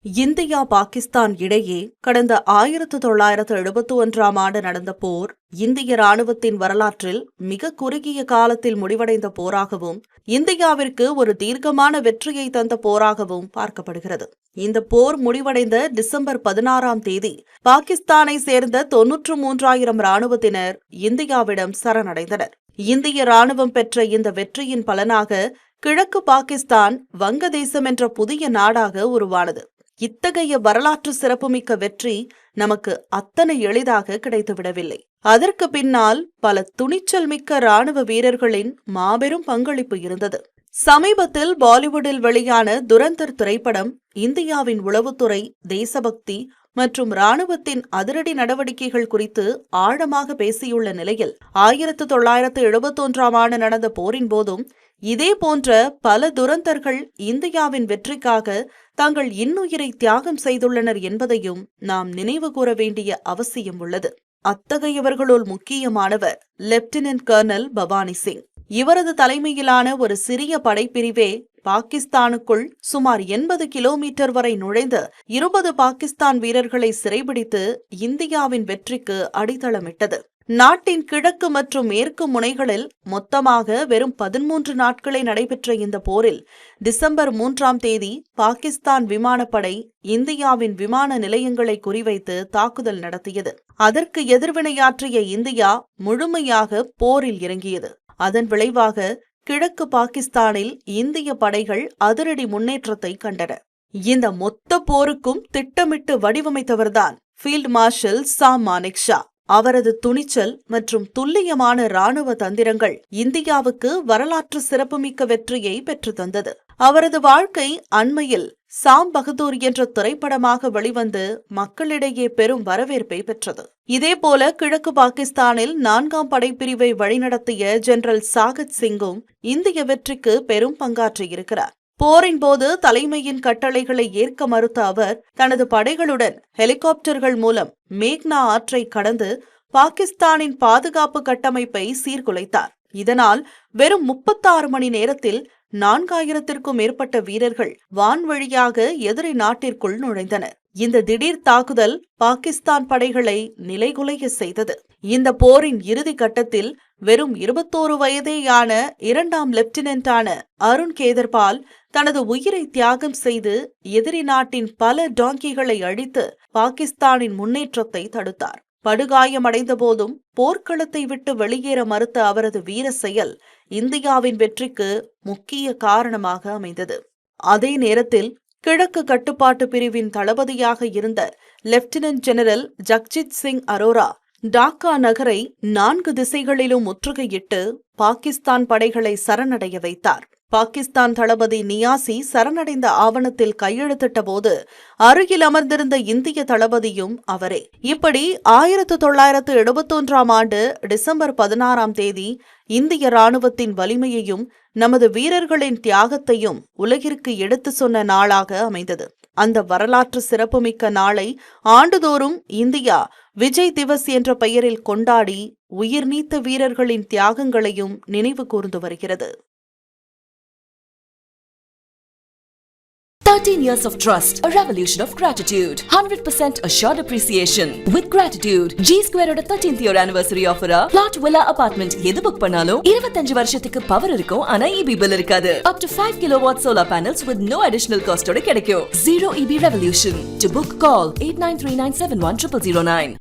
India Pakistan இடையே கடந்த 1971ஆம் ஆண்டு நடந்த போர் இந்திய ராணுவத்தின் வரலாற்றில் மிக குறுகிய காலத்தில் முடிவடைந்த போராகவும் இந்தியாவிற்கு ஒரு தீர்க்கமான வெற்றியை தந்த போராகவும் பார்க்கப்படுகிறது. இந்த போர் முடிவடைந்த டிசம்பர் 16ஆம் தேதி பாகிஸ்தானை சேர்ந்த 93,000 ராணுவத்தினர் இந்தியாவிடம் சரணடைந்தனர். இந்திய ராணுவம் பெற்ற இந்த வெற்றியின் பலனாக கிழக்கு பாகிஸ்தான் வங்கதேசம் என்ற புதிய நாடாக உருவானது. இத்தகைய வரலாற்று சிறப்புமிக்க வெற்றி நமக்கு அத்தனை எளிதாக கிடைத்துவிடவில்லை. அதற்கு பின்னால் பல துணிச்சல் மிக்க ராணுவ வீரர்களின் மாபெரும் பங்களிப்பு இருந்தது. சமீபத்தில் பாலிவுட்டில் வெளியான துரந்தர் திரைப்படம் இந்தியாவின் உளவுத்துறை, தேசபக்தி மற்றும் ராணுவத்தின் அதிரடி நடவடிக்கைகள் குறித்து ஆழமாக பேசியுள்ள நிலையில் 1971ஆம் ஆண்டு நடந்த போரின் போதும் இதே போன்ற பல துரந்தர்கள் இந்தியாவின் வெற்றிக்காக தங்கள் இன்னுயிரை தியாகம் செய்துள்ளனர் என்பதையும் நாம் நினைவு கூற வேண்டிய அவசியம் உள்ளது. அத்தகையவர்களுள் முக்கியமானவர் லெப்டினன்ட் கர்னல் பவானி சிங். இவரது தலைமையிலான ஒரு சிறிய படைப்பிரிவே பாகிஸ்தானுக்குள் சுமார் 80 கிலோமீட்டர் வரை நுழைந்து 20 பாகிஸ்தான் வீரர்களை சிறைபிடித்து இந்தியாவின் வெற்றிக்கு அடித்தளமிட்டது. நாட்டின் கிழக்கு மற்றும் மேற்கு முனைகளில் மொத்தமாக வெறும் 13 நாட்களே நடைபெற்ற இந்த போரில் டிசம்பர் 3ஆம் தேதி பாகிஸ்தான் விமானப்படை இந்தியாவின் விமான நிலையங்களை குறிவைத்து தாக்குதல் நடத்தியது. அதற்கு எதிர்வினையாற்றிய இந்தியா முழுமையாக போரில் இறங்கியது. அதன் விளைவாக கிழக்கு பாகிஸ்தானில் இந்திய படைகள் அதிரடி முன்னேற்றத்தை கண்டன. இந்த மொத்த போருக்கும் திட்டமிட்டு வடிவமைத்தவர்தான் ஃபீல்ட் மார்ஷல் சாம் மானெக்ஷா. அவரது துணிச்சல் மற்றும் துல்லியமான ராணுவ தந்திரங்கள் இந்தியாவுக்கு வரலாற்று சிறப்புமிக்க வெற்றியை பெற்றுத்தந்தது. அவரது வாழ்க்கை அண்மையில் சாம் பகதூர் என்ற திரைப்படமாக வெளிவந்து மக்களிடையே பெரும் வரவேற்பை பெற்றது. இதேபோல கிழக்கு பாகிஸ்தானில் 4ஆம் படைப்பிரிவை வழிநடத்திய ஜெனரல் சாகத் சிங்கும் இந்திய வெற்றிக்கு பெரும் பங்காற்றியிருக்கிறார். போரின் போது தலைமையின் கட்டளைகளை ஏற்க மறுத்த அவர் தனது படைகளுடன் ஹெலிகாப்டர்கள் மூலம் மேக்னா ஆற்றை கடந்து பாகிஸ்தானின் பாதுகாப்பு கட்டமைப்பை சீர்குலைத்தார். இதனால் வெறும் 36 மணி நேரத்தில் 4000த்திற்கும் மேற்பட்ட வீரர்கள் வான்வழியாக எதிரி நாட்டிற்குள் நுழைந்தனர். இந்த திடீர் தாக்குதல் பாகிஸ்தான் படைகளை நிலைகுலைய செய்தது. இந்த போரின் இறுதி கட்டத்தில் வெறும் 21 வயதேயான 2ஆம் லெப்டினன்டான அருண் கேதர்பால் தனது உயிரை தியாகம் செய்து எதிரி நாட்டின் பல டாங்கிகளை அழித்து பாகிஸ்தானின் முன்னேற்றத்தை தடுத்தார். படுகாயமடைந்த போதும் போர்க்களத்தை விட்டு வெளியேற மறுத்த அவரது வீர செயல் இந்தியாவின் வெற்றிக்கு முக்கிய காரணமாக அமைந்தது. அதே நேரத்தில் கிழக்கு கட்டுப்பாட்டு பிரிவின் தளபதியாக இருந்த லெப்டினன்ட் ஜெனரல் ஜக்ஜித் சிங் அரோரா டாக்கா நகரை 4 திசைகளிலும் முற்றுகையிட்டு பாகிஸ்தான் படைகளை சரணடைய வைத்தார். பாகிஸ்தான் தளபதி நியாசி சரணடைந்த ஆவணத்தில் கையெழுத்திட்ட போது அருகில் அமர்ந்திருந்த இந்திய தளபதியும் அவரே. இப்படி 1971ஆம் ஆண்டு டிசம்பர் 16ஆம் தேதி இந்திய ராணுவத்தின் வலிமையையும் நமது வீரர்களின் தியாகத்தையும் உலகிற்கு எடுத்து சொன்ன நாளாக அமைந்தது. அந்த வரலாற்று சிறப்புமிக்க நாளை ஆண்டுதோறும் இந்தியா விஜய் திவஸ் என்ற பெயரில் கொண்டாடி உயிர் நீத்த வீரர்களின் தியாகங்களையும் நினைவு கூர்ந்து வருகிறது. 13 years of trust, a revolution of gratitude, 100% assured appreciation. With gratitude, G Square oda 13th year anniversary offer plot villa apartment எது புக் பண்ணாலும் 25 வருஷத்துக்கு பவர் இருக்கும். ஆனா EB bill இருக்காது. Up to 5 kilowatt solar panels with no additional cost ஓட கிடைக்கும். Zero EB revolution. To book, call 8939710009.